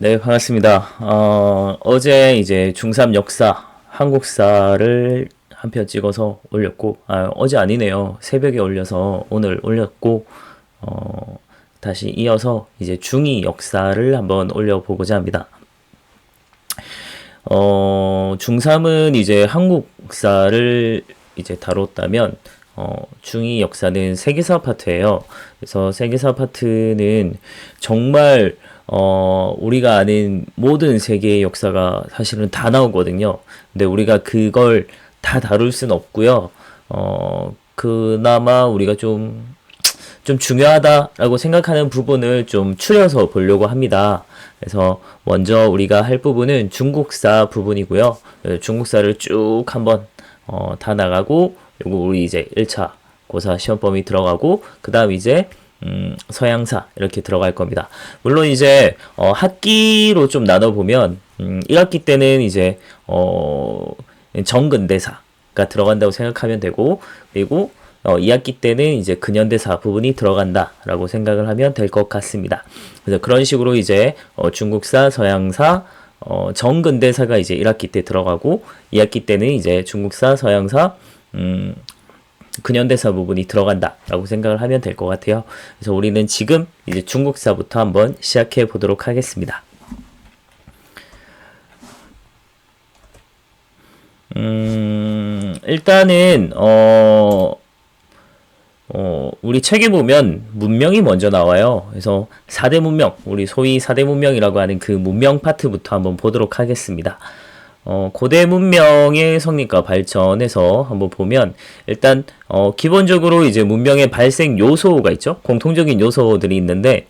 네, 반갑습니다. 어제 이제 중3 역사, 한국사를 한 편 찍어서 올렸고, 어제 아니네요. 새벽에 올려서 오늘 올렸고, 다시 이어서 이제 중2 역사를 한번 올려보고자 합니다. 중3은 이제 한국사를 이제 다뤘다면, 중2 역사는 세계사 파트예요. 그래서 세계사 파트는 정말 우리가 아는 모든 세계의 역사가 사실은 다 나오거든요. 근데 우리가 그걸 다 다룰 순 없고요. 그나마 우리가 좀 중요하다라고 생각하는 부분을 좀 추려서 보려고 합니다. 그래서 먼저 우리가 할 부분은 중국사 부분이고요. 중국사를 쭉 한번 다 나가고, 요거 우리 이제 1차 고사 시험 범위 들어가고, 그 다음 이제 서양사 이렇게 들어갈 겁니다. 물론 이제 학기로 좀 나눠보면 1학기 때는 이제 정근대사가 들어간다고 생각하면 되고, 그리고 2학기 때는 이제 근현대사 부분이 들어간다라고 생각을 하면 될 것 같습니다. 그래서 그런 식으로 이제 중국사, 서양사, 정근대사가 이제 1학기 때 들어가고, 2학기 때는 이제 중국사, 서양사, 근현대사 부분이 들어간다라고 생각을 하면 될 것 같아요. 그래서 우리는 지금 이제 중국사부터 한번 시작해 보도록 하겠습니다. 일단은 우리 책에 보면 문명이 먼저 나와요. 그래서 4대 문명, 우리 소위 4대 문명이라고 하는 그 문명 파트부터 한번 보도록 하겠습니다. 고대 문명의 성립과 발전에서 한번 보면, 일단 기본적으로 이제 문명의 발생 요소가 있죠. 공통적인 요소들이 있는데,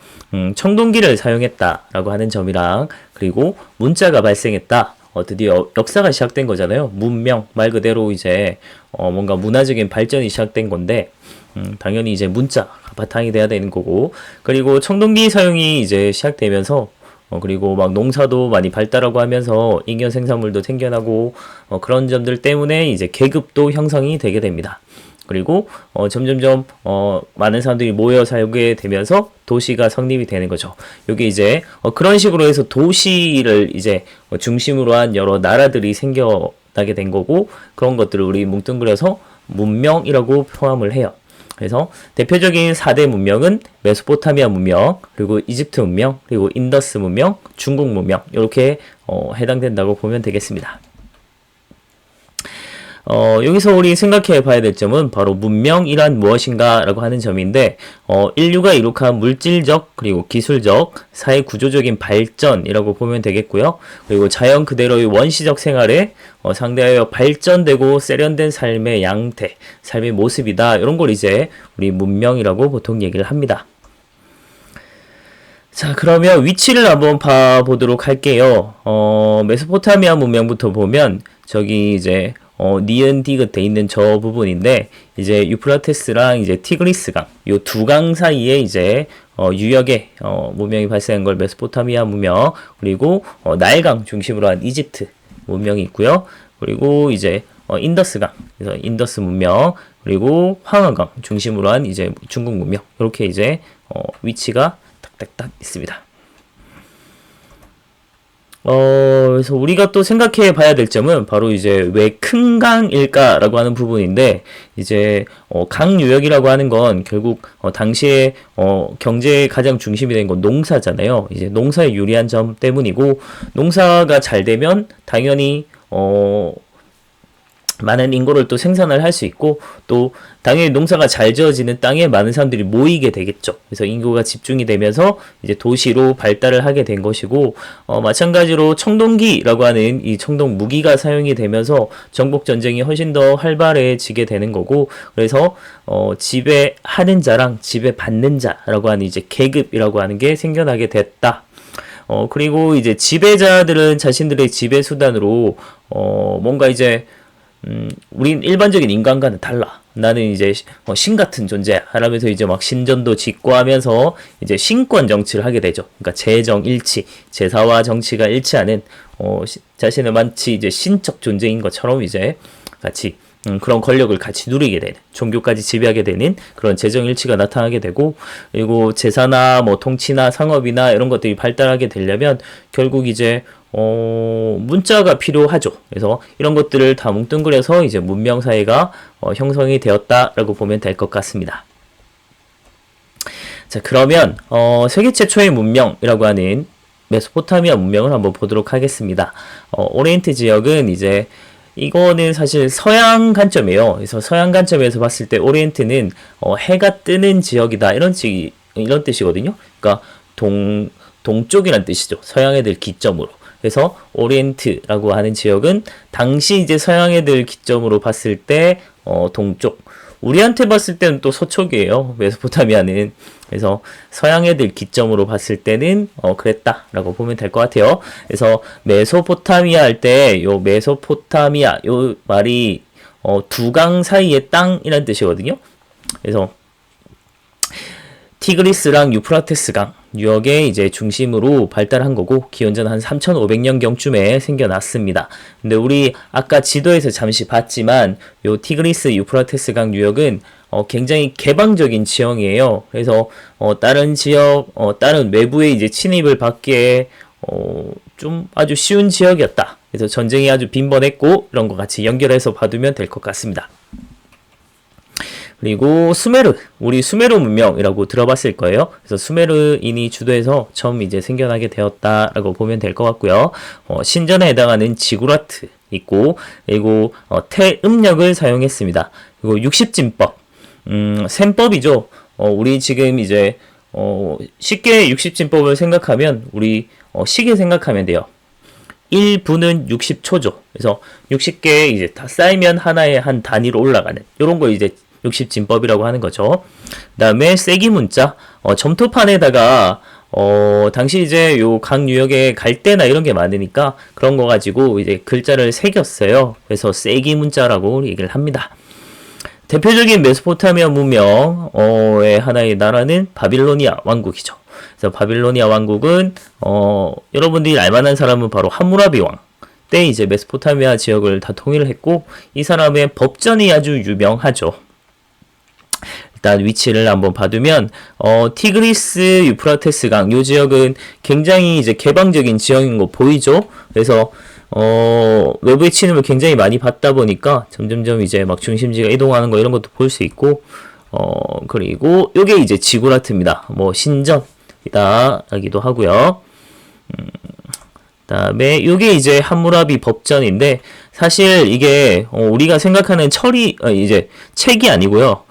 청동기를 사용했다라고 하는 점이랑, 그리고 문자가 발생했다. 드디어 역사가 시작된 거잖아요. 문명 말 그대로 이제 뭔가 문화적인 발전이 시작된 건데, 당연히 이제 문자가 바탕이 돼야 되는 거고, 그리고 청동기 사용이 이제 시작되면서 그리고 막 농사도 많이 발달하고 하면서 잉여 생산물도 생겨나고, 그런 점들 때문에 이제 계급도 형성이 되게 됩니다. 그리고 점점점 많은 사람들이 모여 살게 되면서 도시가 성립이 되는 거죠. 이게 이제 그런 식으로 해서 도시를 이제 중심으로 한 여러 나라들이 생겨나게 된 거고, 그런 것들을 우리 뭉뚱그려서 문명이라고 포함을 해요. 그래서 대표적인 4대 문명은 메소포타미아 문명, 그리고 이집트 문명, 그리고 인더스 문명, 중국 문명, 이렇게 해당된다고 보면 되겠습니다. 여기서 우리 생각해 봐야 될 점은 바로 문명이란 무엇인가 라고 하는 점인데, 인류가 이룩한 물질적 그리고 기술적 사회 구조적인 발전이라고 보면 되겠고요. 그리고 자연 그대로의 원시적 생활에 상대하여 발전되고 세련된 삶의 양태, 삶의 모습이다, 이런 걸 이제 우리 문명이라고 보통 얘기를 합니다. 자, 그러면 위치를 한번 봐보도록 할게요. 메소포타미아 문명부터 보면 저기 이제 니은 디귿 돼 있는 저 부분인데, 이제 유프라테스랑 이제 티그리스강, 요 두 강 사이에 이제 유역에 문명이 발생한 걸 메소포타미아 문명, 그리고 나일강 중심으로 한 이집트 문명이 있고요. 그리고 이제 인더스강, 그래서 인더스 문명, 그리고 황하강 중심으로 한 이제 중국 문명, 이렇게 이제 위치가 딱딱딱 있습니다. 그래서 우리가 또 생각해 봐야 될 점은 바로 이제 왜 큰 강일까라고 하는 부분인데, 이제 강 유역이라고 하는 건 결국 당시에 경제의 가장 중심이 된 건 농사잖아요. 이제 농사에 유리한 점 때문이고, 농사가 잘 되면 당연히 많은 인구를 또 생산을 할 수 있고, 또 당연히 농사가 잘 지어지는 땅에 많은 사람들이 모이게 되겠죠. 그래서 인구가 집중이 되면서 이제 도시로 발달을 하게 된 것이고, 마찬가지로 청동기라고 하는 이 청동 무기가 사용이 되면서 정복 전쟁이 훨씬 더 활발해지게 되는 거고, 그래서 지배하는 자랑 지배받는 자라고 하는 이제 계급이라고 하는 게 생겨나게 됐다. 그리고 이제 지배자들은 자신들의 지배 수단으로 뭔가 이제 우린 일반적인 인간과는 달라. 나는 이제 신 같은 존재야. 하면서 이제 막 신전도 짓고 하면서 이제 신권 정치를 하게 되죠. 그러니까 재정 일치, 제사와 정치가 일치하는 자신은 마치 이제 신적 존재인 것처럼 이제 같이 그런 권력을 같이 누리게 되는, 종교까지 지배하게 되는 그런 재정 일치가 나타나게 되고, 그리고 제사나 뭐 통치나 상업이나 이런 것들이 발달하게 되려면 결국 이제 문자가 필요하죠. 그래서 이런 것들을 다 뭉뚱그려서 이제 문명 사회가 형성이 되었다라고 보면 될 것 같습니다. 자, 그러면 세계 최초의 문명이라고 하는 메소포타미아 문명을 한번 보도록 하겠습니다. 오리엔트 지역은 이제 이거는 사실 서양 관점이에요. 그래서 서양 관점에서 봤을 때 오리엔트는 해가 뜨는 지역이다 이런 뜻이거든요. 그러니까 동쪽이란 뜻이죠. 서양 애들 기점으로. 그래서 오리엔트라고 하는 지역은 당시 이제 서양 애들 기점으로 봤을 때 동쪽. 우리한테 봤을 때는 또 서쪽이에요. 메소포타미아는. 그래서 서양 애들 기점으로 봤을 때는 그랬다라고 보면 될 것 같아요. 그래서 메소포타미아 할 때 요 메소포타미아 요 말이 두 강 사이의 땅이란 뜻이거든요. 그래서 티그리스랑 유프라테스 강 유역의 이제 중심으로 발달한 거고 기원전 한 3500년경쯤에 생겨났습니다. 근데 우리 아까 지도에서 잠시 봤지만 요 티그리스 유프라테스 강 유역은 굉장히 개방적인 지형이에요. 그래서 다른 지역 다른 외부의 이제 침입을 받기에 좀 아주 쉬운 지역이었다. 그래서 전쟁이 아주 빈번했고 이런 거 같이 연결해서 봐두면 될 것 같습니다. 그리고 수메르, 우리 수메르 문명이라고 들어봤을 거예요. 그래서 수메르인이 주도해서 처음 이제 생겨나게 되었다라고 보면 될 것 같고요. 신전에 해당하는 지구라트 있고, 그리고 태음력을 사용했습니다. 그리고 60진법, 셈법이죠. 우리 지금 이제 쉽게 60진법을 생각하면 우리 시계 생각하면 돼요. 1분은 60초죠. 그래서 60개 이제 다 쌓이면 하나의 한 단위로 올라가는 이런 걸 이제 60진법이라고 하는 거죠. 그 다음에 세기 문자, 점토판에다가 당시 이제 요 각 유역에 갈대나 이런 게 많으니까 그런 거 가지고 이제 글자를 새겼어요. 그래서 세기 문자라고 얘기를 합니다. 대표적인 메소포타미아 문명의 하나의 나라는 바빌로니아 왕국이죠. 그래서 바빌로니아 왕국은 여러분들이 알만한 사람은 바로 함무라비 왕 때 이제 메소포타미아 지역을 다 통일을 했고 이 사람의 법전이 아주 유명하죠. 일단 위치를 한번 봐두면 티그리스 유프라테스 강 요 지역은 굉장히 이제 개방적인 지형인 거 보이죠? 그래서 외부의 침입을 굉장히 많이 받다 보니까 점점점 이제 막 중심지가 이동하는 거 이런 것도 볼 수 있고 그리고 요게 이제 지구라트입니다. 뭐 신전이다 하기도 하고요. 그다음에 요게 이제 함무라비 법전인데 사실 이게 우리가 생각하는 이제 책이 아니고요.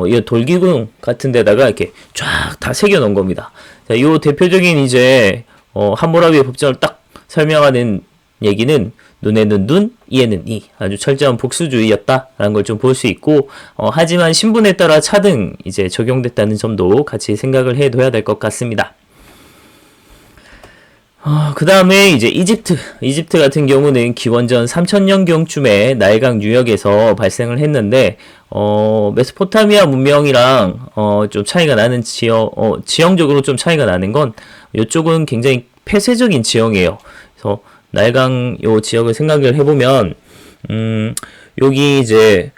이 돌기둥 같은 데다가 이렇게 쫙 다 새겨 놓은 겁니다. 자, 요 대표적인 이제 함무라비의 법전을 딱 설명하는 얘기는 눈에는 눈, 이에는 이 아주 철저한 복수주의였다라는 걸 좀 볼 수 있고 하지만 신분에 따라 차등 이제 적용됐다는 점도 같이 생각을 해둬야 될 것 같습니다. 그 다음에 이제 이집트 같은 경우는 기원전 3000년경쯤에 나일강 유역에서 발생을 했는데 메소포타미아 문명이랑 좀 차이가 나는 지형적으로 좀 차이가 나는 건 이쪽은 굉장히 폐쇄적인 지형이에요. 그래서 나일강 요 지역을 생각을 해보면 여기 이제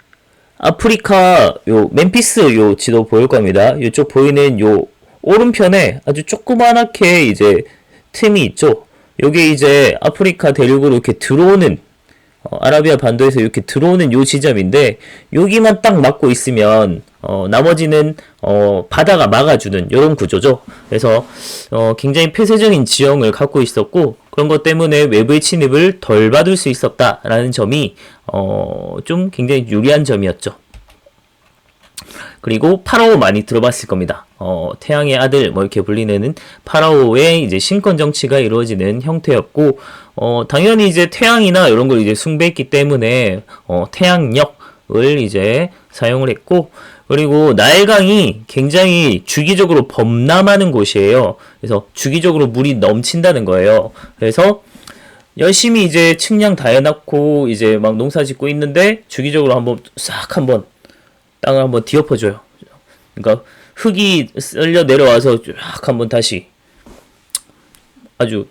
아프리카 요 멤피스 요 지도 보일 겁니다. 이쪽 보이는 요 오른편에 아주 조그만하게 이제 틈이 있죠. 요게 이제 아프리카 대륙으로 이렇게 들어오는 아라비아 반도에서 이렇게 들어오는 요 지점인데 여기만 딱 막고 있으면 나머지는 바다가 막아주는 요런 구조죠. 그래서 굉장히 폐쇄적인 지형을 갖고 있었고 그런 것 때문에 외부의 침입을 덜 받을 수 있었다라는 점이 좀 굉장히 유리한 점이었죠. 그리고 파라오 많이 들어봤을 겁니다. 태양의 아들 뭐 이렇게 불리는 파라오의 이제 신권 정치가 이루어지는 형태였고 당연히 이제 태양이나 이런 걸 이제 숭배했기 때문에 태양력을 이제 사용을 했고 그리고 나일강이 굉장히 주기적으로 범람하는 곳이에요. 그래서 주기적으로 물이 넘친다는 거예요. 그래서 열심히 이제 측량 다 해놨고 이제 막 농사 짓고 있는데 주기적으로 한번 땅을 한번 뒤엎어줘요. 그러니까 흙이 쓸려 내려와서 쫙 한번 다시 아주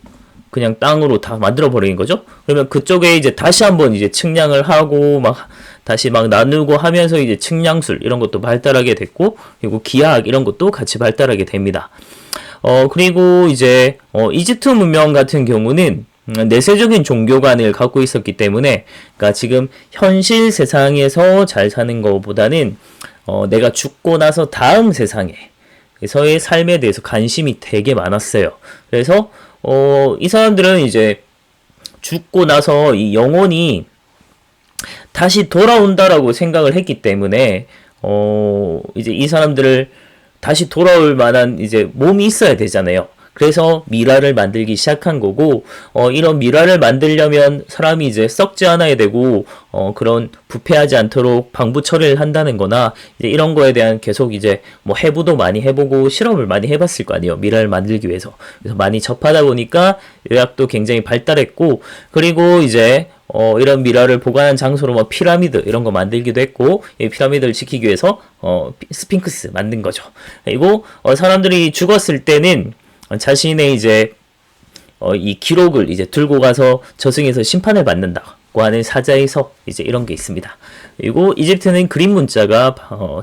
그냥 땅으로 다 만들어 버리는 거죠. 그러면 그쪽에 이제 다시 한번 이제 측량을 하고 막 다시 막 나누고 하면서 이제 측량술 이런 것도 발달하게 됐고, 그리고 기하학 이런 것도 같이 발달하게 됩니다. 그리고 이제 이집트 문명 같은 경우는 내세적인 종교관을 갖고 있었기 때문에, 그러니까 지금 현실 세상에서 잘 사는 것보다는 내가 죽고 나서 다음 세상에서의 삶에 대해서 관심이 되게 많았어요. 그래서 이 사람들은 이제 죽고 나서 이 영혼이 다시 돌아온다라고 생각을 했기 때문에 이제 이 사람들을 다시 돌아올 만한 이제 몸이 있어야 되잖아요. 그래서 미라를 만들기 시작한 거고, 이런 미라를 만들려면 사람이 이제 썩지 않아야 되고, 그런 부패하지 않도록 방부 처리를 한다는 거나, 이제 이런 거에 대한 계속 이제 뭐 해부도 많이 해보고 실험을 많이 해봤을 거 아니에요. 미라를 만들기 위해서. 그래서 많이 접하다 보니까 의학도 굉장히 발달했고, 그리고 이제 이런 미라를 보관한 장소로 뭐 피라미드 이런 거 만들기도 했고, 이 피라미드를 지키기 위해서 스핑크스 만든 거죠. 그리고 사람들이 죽었을 때는 자신의 이제 이 기록을 이제 들고 가서 저승에서 심판을 받는다고 하는 사자의 서 이제 이런 게 있습니다. 그리고 이집트는 그림 문자가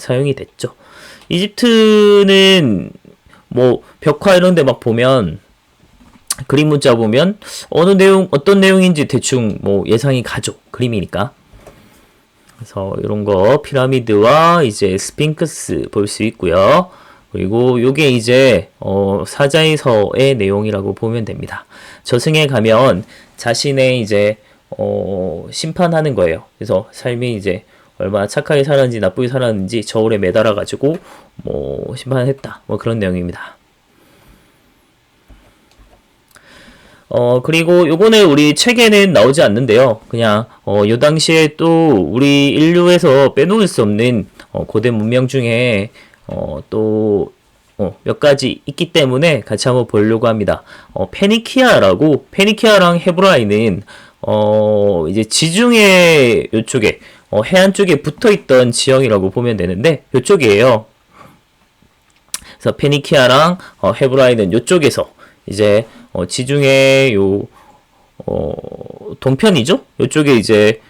사용이 됐죠. 이집트는 뭐 벽화 이런 데 막 보면 그림 문자 보면 어떤 내용인지 대충 뭐 예상이 가죠. 그림이니까. 그래서 이런 거 피라미드와 이제 스핑크스 볼 수 있고요. 그리고 요게 이제 사자의 서의 내용이라고 보면 됩니다. 저승에 가면 자신의 이제 심판하는 거예요. 그래서 삶이 이제 얼마나 착하게 살았는지 나쁘게 살았는지 저울에 매달아 가지고 뭐 심판했다. 뭐 그런 내용입니다. 그리고 요거는 우리 책에는 나오지 않는데요. 그냥 요 당시에 또 우리 인류에서 빼놓을 수 없는 고대 문명 중에 또 몇 가지 있기 때문에 같이 한번 보려고 합니다. 페니키아랑 헤브라이는 이제 지중해 요쪽에 해안 쪽에 붙어있던 지형이라고 보면 되는데 요쪽이에요. 그래서 페니키아랑 헤브라이는 요쪽에서 이제 지중해 요 동편이죠. 요쪽에 이제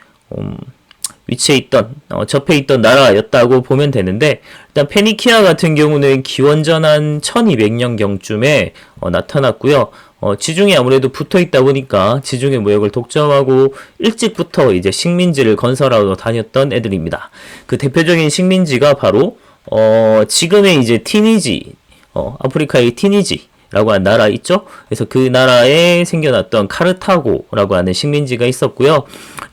위치해 있던 접해 있던 나라였다고 보면 되는데, 일단 페니키아 같은 경우는 기원전 한 1200년경쯤에 나타났고요. 지중해 아무래도 붙어 있다 보니까 지중해 무역을 독점하고 일찍부터 이제 식민지를 건설하러 다녔던 애들입니다. 그 대표적인 식민지가 바로 지금의 이제 티니지, 아프리카의 티니지라고 하는 나라 있죠? 그래서 그 나라에 생겨났던 카르타고라고 하는 식민지가 있었고요.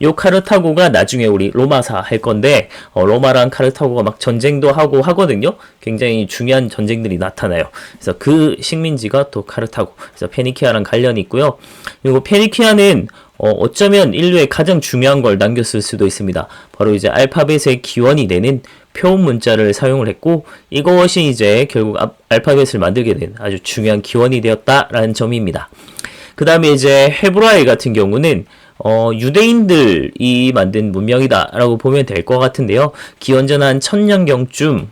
요 카르타고가 나중에 우리 로마사 할 건데, 로마랑 카르타고가 막 전쟁도 하고 하거든요. 굉장히 중요한 전쟁들이 나타나요. 그래서 그 식민지가 또 카르타고. 그래서 페니키아랑 관련이 있고요. 그리고 페니키아는 어쩌면 인류의 가장 중요한 걸 남겼을 수도 있습니다. 바로 이제 알파벳의 기원이 되는 표음 문자를 사용을 했고, 이것이 이제 결국 알파벳을 만들게 된 아주 중요한 기원이 되었다라는 점입니다. 그 다음에 이제 헤브라이 같은 경우는 유대인들이 만든 문명이다라고 보면 될 것 같은데요. 기원전 한 1000년경쯤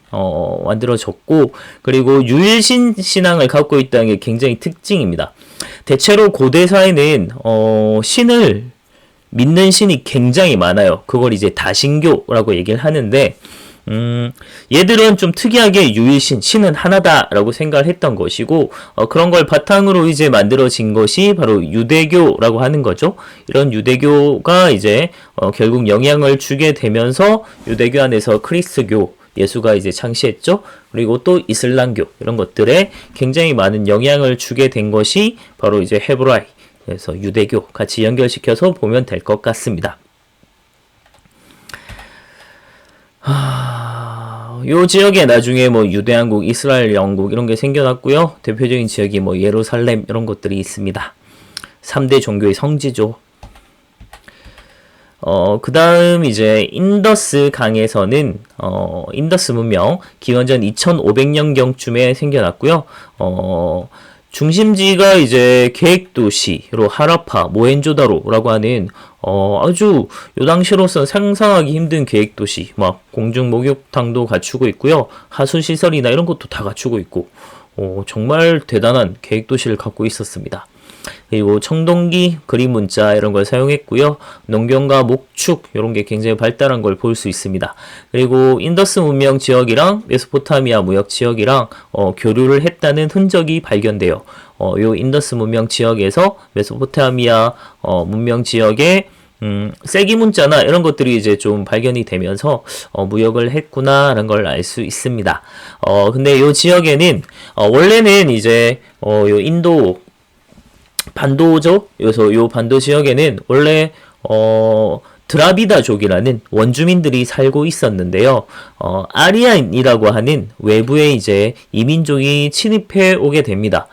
만들어졌고, 그리고 유일신 신앙을 갖고 있다는 게 굉장히 특징입니다. 대체로 고대 사회는 신을 믿는 신이 굉장히 많아요. 그걸 이제 다신교라고 얘기를 하는데, 얘들은 좀 특이하게 유일신, 신은 하나다라고 생각을 했던 것이고, 그런 걸 바탕으로 이제 만들어진 것이 바로 유대교라고 하는 거죠. 이런 유대교가 이제 결국 영향을 주게 되면서 유대교 안에서 크리스트교, 예수가 이제 창시했죠. 그리고 또 이슬람교, 이런 것들에 굉장히 많은 영향을 주게 된 것이 바로 이제 헤브라이, 그래서 유대교 같이 연결시켜서 보면 될 것 같습니다. 요 지역에 나중에 뭐 유대왕국, 이스라엘 왕국 이런 게 생겨났고요. 대표적인 지역이 뭐 예루살렘 이런 것들이 있습니다. 3대 종교의 성지죠. 그 다음 이제 인더스 강에서는 인더스 문명 기원전 2500년경쯤에 생겨났고요. 중심지가 이제 계획도시로 하라파, 모헨조다로라고 하는 아주 요 당시로서 상상하기 힘든 계획도시, 막 공중 목욕탕도 갖추고 있고요, 하수시설이나 이런 것도 다 갖추고 있고, 정말 대단한 계획도시를 갖고 있었습니다. 그리고 청동기, 그림 문자 이런 걸 사용했고요. 농경과 목축 이런 게 굉장히 발달한 걸 볼 수 있습니다. 그리고 인더스 문명 지역이랑 메소포타미아 무역 지역이랑 교류를 했다는 흔적이 발견돼요. 요 인더스 문명 지역에서 메소포타미아 문명 지역에 세기 문자나 이런 것들이 이제 좀 발견이 되면서 무역을 했구나라는 걸 알 수 있습니다. 근데 요 지역에는 원래는 이제 요 인도 반도죠. 그래서 요 반도 지역에는 원래 드라비다족이라는 원주민들이 살고 있었는데요. 아리안이라고 하는 외부의 이제 이민족이 침입해 오게 됩니다.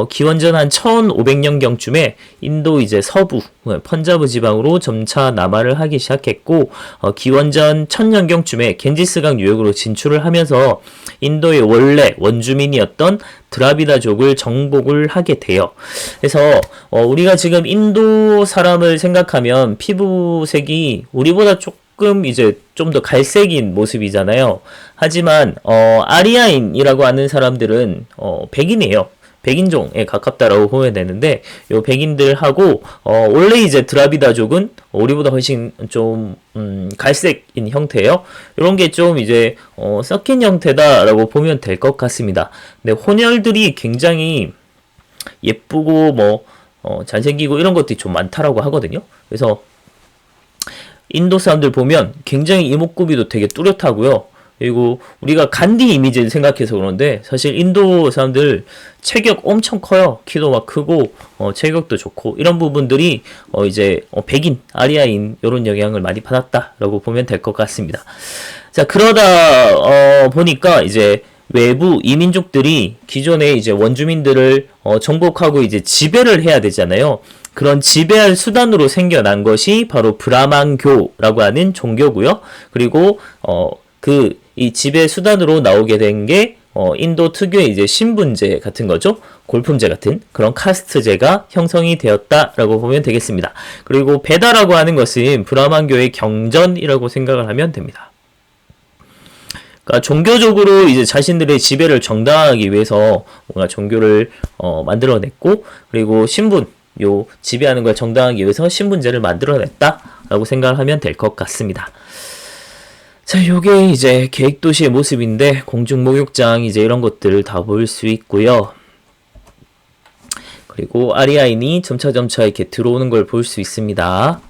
기원전 한 1500년경쯤에 인도 이제 서부 펀자브 지방으로 점차 남하를 하기 시작했고 기원전 1000년경쯤에 겐지스강 유역으로 진출을 하면서 인도의 원래 원주민이었던 드라비다족을 정복을 하게 돼요. 그래서 우리가 지금 인도 사람을 생각하면 피부색이 우리보다 조금 이제 좀 더 갈색인 모습이잖아요. 하지만 아리아인이라고 하는 사람들은 백인이에요. 백인종에 가깝다라고 보면 되는데 요 백인들하고 원래 이제 드라비다족은 우리보다 훨씬 좀 갈색인 형태예요. 이런 게 좀 이제 섞인 형태다라고 보면 될 것 같습니다. 근데 혼혈들이 굉장히 예쁘고 뭐 잘생기고 이런 것들이 좀 많다라고 하거든요. 그래서 인도 사람들 보면 굉장히 이목구비도 되게 뚜렷하고요. 그리고 우리가 간디 이미지를 생각해서 그런데 사실 인도 사람들 체격 엄청 커요. 키도 막 크고 체격도 좋고 이런 부분들이 이제 백인, 아리아인 이런 영향을 많이 받았다라고 보면 될 것 같습니다. 자, 그러다 보니까 이제 외부 이민족들이 기존의 이제 원주민들을 정복하고 이제 지배를 해야 되잖아요. 그런 지배할 수단으로 생겨난 것이 바로 브라만교라고 하는 종교고요. 그리고 이 지배 수단으로 나오게 된 게 인도 특유의 이제 신분제 같은 거죠. 골품제 같은 그런 카스트제가 형성이 되었다라고 보면 되겠습니다. 그리고 베다라고 하는 것은 브라만교의 경전이라고 생각을 하면 됩니다. 그러니까 종교적으로 이제 자신들의 지배를 정당화하기 위해서 뭔가 종교를 만들어냈고, 그리고 신분, 요 지배하는 걸 정당화하기 위해서 신분제를 만들어냈다라고 생각을 하면 될 것 같습니다. 자, 요게 이제 계획도시의 모습인데 공중 목욕장 이제 이런 것들을 다 볼 수 있고요. 그리고 아리아인이 점차 이렇게 들어오는 걸 볼 수 있습니다.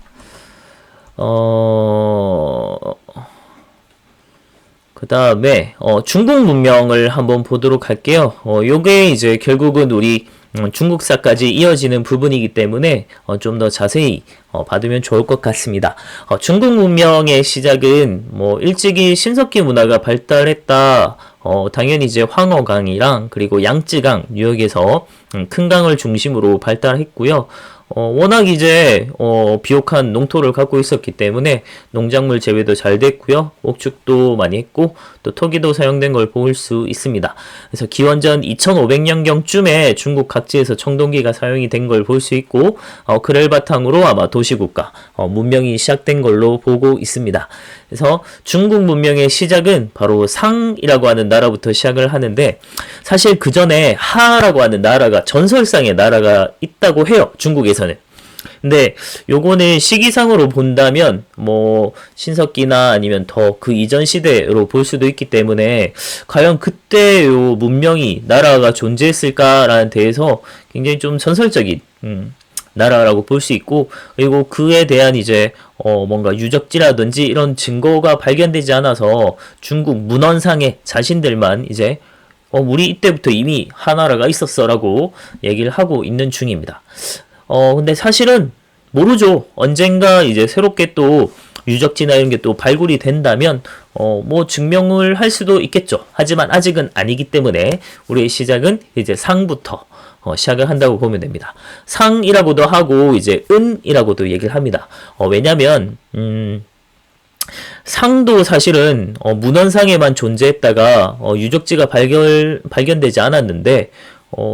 그 다음에 중국 문명을 한번 보도록 할게요. 요게 이제 결국은 우리 중국사까지 이어지는 부분이기 때문에 좀 더 자세히 받으면 좋을 것 같습니다. 중국 문명의 시작은 뭐 일찍이 신석기 문화가 발달했다. 당연히 이제 황허강이랑 그리고 양쯔강 유역에서 큰 강을 중심으로 발달했고요. 워낙 이제 비옥한 농토를 갖고 있었기 때문에 농작물 재배도 잘 됐고요. 목축도 많이 했고 또 토기도 사용된 걸 볼 수 있습니다. 그래서 기원전 2500년경쯤에 중국 각지에서 청동기가 사용이 된 걸 볼 수 있고 그를 바탕으로 아마 도시국가 문명이 시작된 걸로 보고 있습니다. 그래서 중국 문명의 시작은 바로 상이라고 하는 나라부터 시작을 하는데, 사실 그 전에 하라고 하는 나라가 전설상의 나라가 있다고 해요. 중국에서는. 근데 요거는 시기상으로 본다면 뭐 신석기나 아니면 더 그 이전 시대로 볼 수도 있기 때문에 과연 그때 요 문명이 나라가 존재했을까라는 데에서 굉장히 좀 전설적인 나라라고 볼 수 있고, 그리고 그에 대한 이제 뭔가 유적지라든지 이런 증거가 발견되지 않아서 중국 문헌상에 자신들만 이제 우리 이때부터 이미 하나라가 있었어라고 얘기를 하고 있는 중입니다. 근데 사실은 모르죠. 언젠가 이제 새롭게 또 유적지나 이런 게 또 발굴이 된다면 뭐 증명을 할 수도 있겠죠. 하지만 아직은 아니기 때문에 우리의 시작은 이제 상부터 시작을 한다고 보면 됩니다. 상이라고도 하고 이제 은이라고도 얘기를 합니다. 왜냐면 상도 사실은 문헌상에만 존재했다가 유적지가 발견되지 않았는데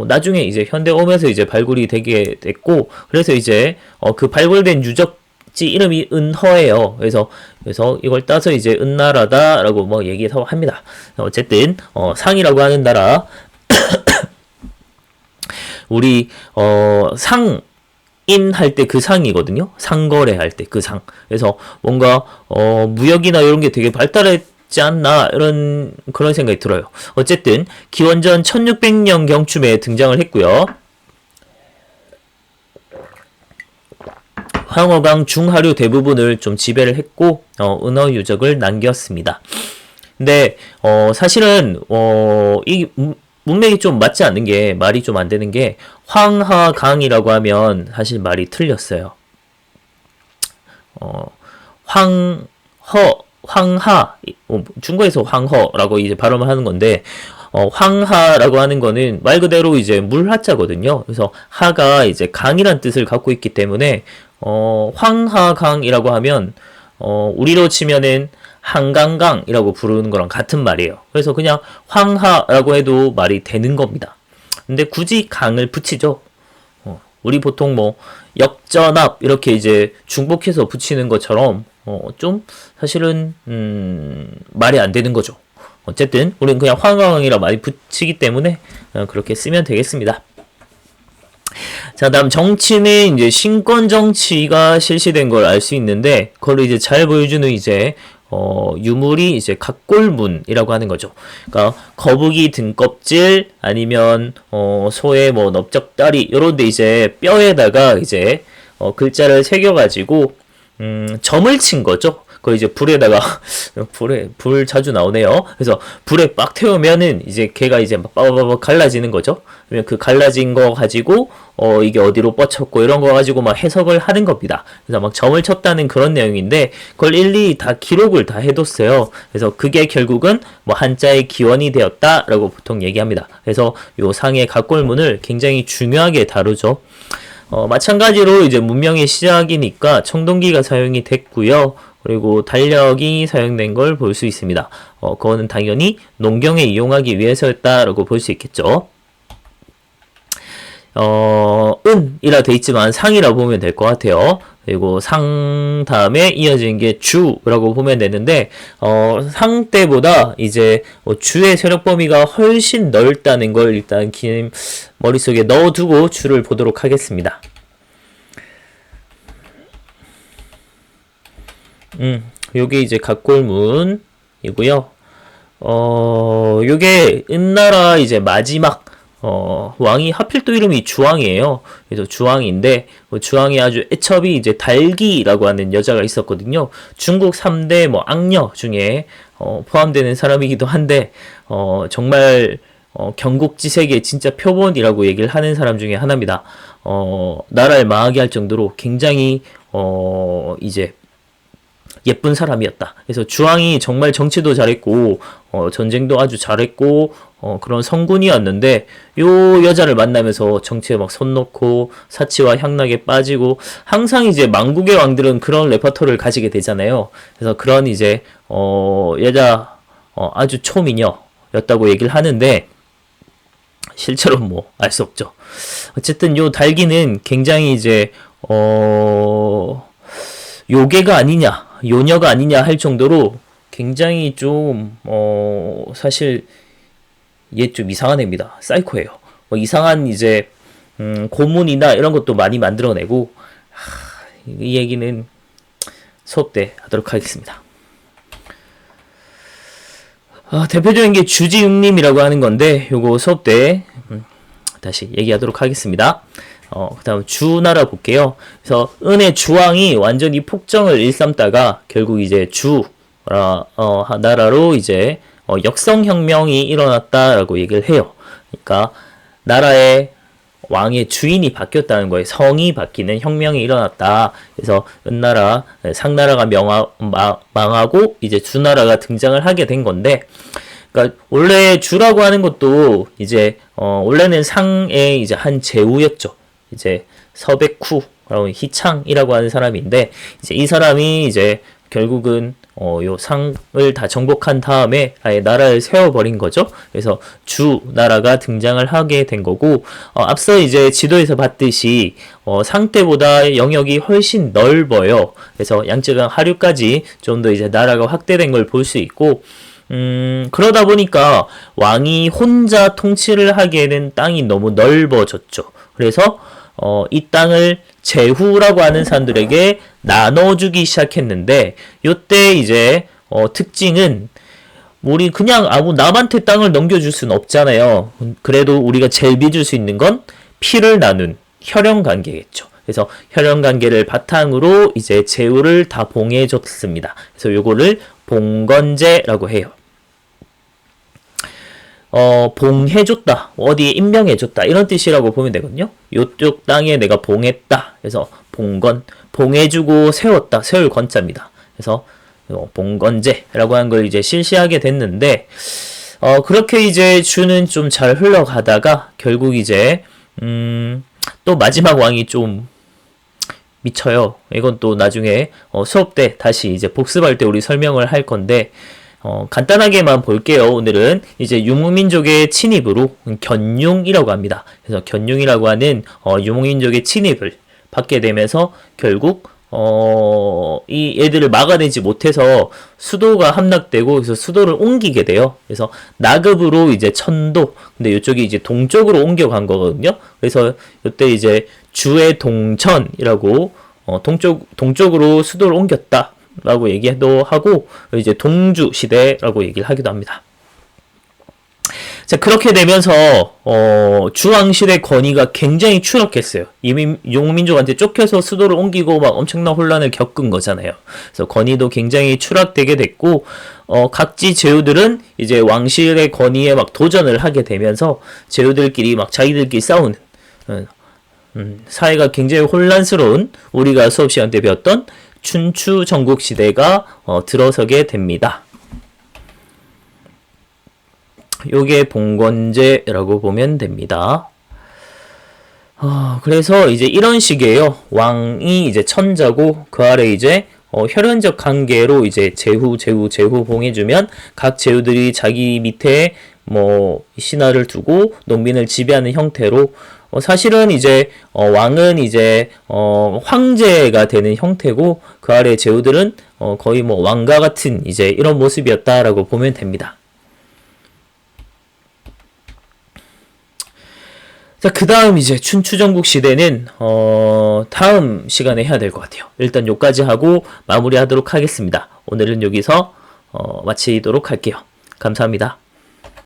나중에 이제 현대 오면서 이제 발굴이 되게 됐고, 그래서 이제 그 발굴된 유적지 이름이 은허예요. 그래서 이걸 따서 이제 은나라다라고 뭐 얘기를 합니다. 어쨌든 상이라고 하는 나라 우리 상인할 때 그 상이거든요. 상거래할 때 그 상. 그래서 뭔가 무역이나 이런 게 되게 발달했지 않나 이런 그런 생각이 들어요. 어쨌든 기원전 1600년 경쯤에 등장을 했고요. 황허강 중하류 대부분을 좀 지배를 했고 은어 유적을 남겼습니다. 근데 사실은 이 문맥이 좀 맞지 않는 게 말이 좀 안 되는 게 황하강이라고 하면 사실 말이 틀렸어요. 황하 중국에서 황허라고 이제 발음을 하는 건데 황하라고 하는 거는 말 그대로 이제 물하자거든요. 그래서 하가 이제 강이란 뜻을 갖고 있기 때문에 황하강이라고 하면 우리로 치면은 한강강이라고 부르는 거랑 같은 말이에요. 그래서 그냥 황하라고 해도 말이 되는 겁니다. 근데 굳이 강을 붙이죠. 우리 보통 뭐 역전압 이렇게 이제 중복해서 붙이는 것처럼 좀 사실은 말이 안 되는 거죠. 어쨌든 우리는 그냥 황강이라 많이 붙이기 때문에 그렇게 쓰면 되겠습니다. 자, 다음 정치는 이제 신권 정치가 실시된 걸 알 수 있는데 그걸 이제 잘 보여주는 이제 유물이 이제 각골문이라고 하는 거죠. 그러니까 거북이 등껍질 아니면 소의 뭐 넓적다리 이런 데 이제 뼈에다가 이제 글자를 새겨 가지고 점을 친 거죠. 그 이제 불에다가 불 자주 나오네요. 그래서 불에 빡 태우면은 이제 걔가 이제 막 빠바바바 갈라지는 거죠. 그러면 그 갈라진 거 가지고 이게 어디로 뻗쳤고 이런 거 가지고 막 해석을 하는 겁니다. 그래서 막 점을 쳤다는 그런 내용인데 그걸 일일이 다 기록을 다 해뒀어요. 그래서 그게 결국은 뭐 한자의 기원이 되었다라고 보통 얘기합니다. 그래서 요 상의 각골문을 굉장히 중요하게 다루죠. 마찬가지로 이제 문명의 시작이니까 청동기가 사용이 됐고요. 그리고 달력이 사용된 걸 볼 수 있습니다. 그거는 당연히 농경에 이용하기 위해서였다라고 볼 수 있겠죠. 은이라 돼 있지만 상이라 보면 될 것 같아요. 그리고 상 다음에 이어진 게 주라고 보면 되는데 상 때보다 이제 주의 세력 범위가 훨씬 넓다는 걸 일단 머릿속에 넣어두고 주를 보도록 하겠습니다. 요게 이제 각골문이고요. 요게 은나라 이제 마지막 왕이 하필 또 이름이 주왕이에요. 그래서 주왕인데 주왕이 아주 애첩이 이제 달기라고 하는 여자가 있었거든요. 중국 3대 뭐 악녀 중에 포함되는 사람이기도 한데 정말 경국지색의 진짜 표본이라고 얘기를 하는 사람 중에 하나입니다. 나라를 망하게 할 정도로 굉장히 이제 예쁜 사람이었다. 그래서 주왕이 정말 정치도 잘했고 전쟁도 아주 잘했고 그런 성군이었는데 요 여자를 만나면서 정치에 막 손 놓고 사치와 향락에 빠지고 항상 이제 망국의 왕들은 그런 레퍼토리를 가지게 되잖아요. 그래서 그런 이제 여자 아주 초미녀였다고 얘기를 하는데 실제로 뭐 알 수 없죠. 어쨌든 요 달기는 굉장히 이제 요괴가 아니냐 요녀가 아니냐 할 정도로 굉장히 좀 사실 얘 좀 이상한 애입니다. 사이코예요. 이상한 이제 고문이나 이런 것도 많이 만들어내고 이 얘기는 수업 때 하도록 하겠습니다. 대표적인 게 주지응님이라고 하는 건데 요거 수업 때 다시 얘기하도록 하겠습니다. 그 다음 주나라 볼게요. 그래서 은의 주왕이 완전히 폭정을 일삼다가 결국 이제 나라로 이제 역성혁명이 일어났다라고 얘기를 해요. 그러니까 나라의 왕의 주인이 바뀌었다는 거예요. 성이 바뀌는 혁명이 일어났다. 그래서 은나라, 상나라가 망하고 이제 주나라가 등장을 하게 된 건데, 그러니까 원래 주라고 하는 것도 이제 원래는 상의 이제 한 제후였죠. 이제 서백후 희창이라고 하는 사람인데 이제 이 사람이 이제 결국은 요 상을 다 정복한 다음에 아예 나라를 세워버린 거죠. 그래서 주 나라가 등장을 하게 된 거고 앞서 이제 지도에서 봤듯이 상 때보다 영역이 훨씬 넓어요. 그래서 양쯔강 하류까지 좀 더 이제 나라가 확대된 걸 볼 수 있고 그러다 보니까 왕이 혼자 통치를 하기에는 땅이 너무 넓어졌죠. 그래서 이 땅을 제후라고 하는 사람들에게 나눠주기 시작했는데, 요때 이제 특징은 우리 그냥 아무 남한테 땅을 넘겨줄 수는 없잖아요. 그래도 우리가 제일 믿을 수 있는 건 피를 나눈 혈연 관계겠죠. 그래서 혈연 관계를 바탕으로 이제 제후를 다 봉해줬습니다. 그래서 요거를 봉건제라고 해요. 봉해줬다, 어디에 임명해줬다, 이런 뜻이라고 보면 되거든요. 요쪽 땅에 내가 봉했다. 그래서 봉건, 봉해주고 세웠다, 세울 건자입니다. 그래서 봉건제라고 하는 걸 이제 실시하게 됐는데, 그렇게 이제 주는 좀 잘 흘러가다가 결국 이제 또 마지막 왕이 좀 미쳐요. 이건 또 나중에 수업 때 다시 이제 복습할 때 우리 설명을 할 건데, 간단하게만 볼게요. 오늘은 이제 유목민족의 침입으로 견융이라고 합니다. 그래서 견융이라고 하는 유목민족의 침입을 받게 되면서 결국 이 애들을 막아내지 못해서 수도가 함락되고, 그래서 수도를 옮기게 돼요. 그래서 나급으로 이제 천도, 근데 이쪽이 이제 동쪽으로 옮겨간 거거든요. 그래서 이때 이제 주의 동천이라고 동쪽으로 수도를 옮겼다 라고 얘기도 하고, 이제 동주 시대라고 얘기를 하기도 합니다. 자, 그렇게 되면서 주왕실의 권위가 굉장히 추락했어요. 이미 용민족한테 쫓겨서 수도를 옮기고 막 엄청난 혼란을 겪은 거잖아요. 그래서 권위도 굉장히 추락되게 됐고, 각지 제후들은 이제 왕실의 권위에 막 도전을 하게 되면서 제후들끼리 막 자기들끼리 싸우는 사회가 굉장히 혼란스러운, 우리가 수업 시간 때 배웠던 춘추 전국 시대가 들어서게 됩니다. 요게 봉건제라고 보면 됩니다. 그래서 이제 이런 식이에요. 왕이 이제 천자고, 그 아래 이제 혈연적 관계로 이제 제후 봉해주면 각 제후들이 자기 밑에 뭐 신하를 두고 농민을 지배하는 형태로, 사실은 이제 왕은 이제 황제가 되는 형태고, 그 아래 제후들은 거의 뭐 왕과 같은 이제 이런 모습이었다라고 보면 됩니다. 자, 그 다음 이제 춘추전국 시대는 다음 시간에 해야 될 것 같아요. 일단 요까지 하고 마무리하도록 하겠습니다. 오늘은 여기서 마치도록 할게요. 감사합니다.